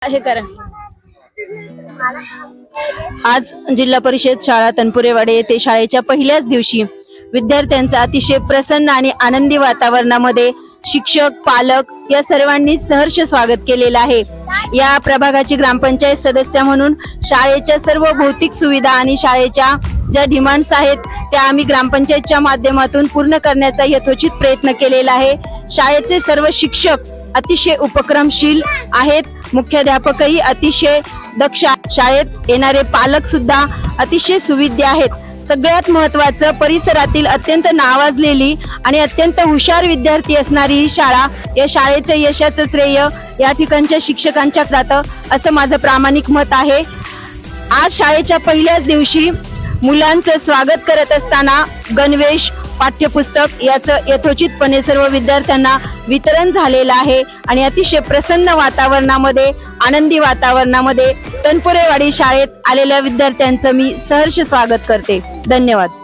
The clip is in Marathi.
हे करा। आज जिल्हा परिषद शाळा तनपुरेवाडी येथे शाळेच्या पहिल्याच दिवशी विद्यार्थ्यांचं अतिशय प्रसन्न आणि आनंदी वातावरणामध्ये शिक्षक, पालक या सर्वांनी सहर्ष स्वागत केलेलं आहे। या प्रभागाची ग्रामपंचायत सदस्य म्हणून शाळेच्या सर्व भौतिक सुविधा आणि शाळेच्या ज्या डिमांड्स आहेत त्या आम्ही ग्रामपंचायतच्या माध्यमातून पूर्ण करण्याचा यथोचित प्रयत्न केलेला आहे। शाळेचे सर्व शिक्षक अतिशय उपक्रमशील आहेत, मुख्याध्यापकही अतिशय दक्ष, शाळेत येणारे पालक सुद्धा अतिशय सुविद्य आहेत। सगळ्यात महत्त्वाचं, परिसरातील अत्यंत नावाजलेली आणि अत्यंत हुशार विद्यार्थी असणारी ही शाळा, या शाळेचं यशाचं श्रेय या ठिकाणच्या शिक्षकांच्या जातं असं माझं प्रामाणिक मत आहे। आज शाळेच्या पहिल्याच दिवशी मुलांचं स्वागत करत असताना गणवेश, पाठ्यपुस्तक याचं यथोचितपणे सर्व विद्यार्थ्यांना वितरण झालेलं आहे आणि अतिशय प्रसन्न वातावरणामध्ये, आनंदी वातावरणामध्ये तनपुरेवाडी शाळेत आलेल्या विद्यार्थ्यांचं मी सहर्ष स्वागत करते। धन्यवाद।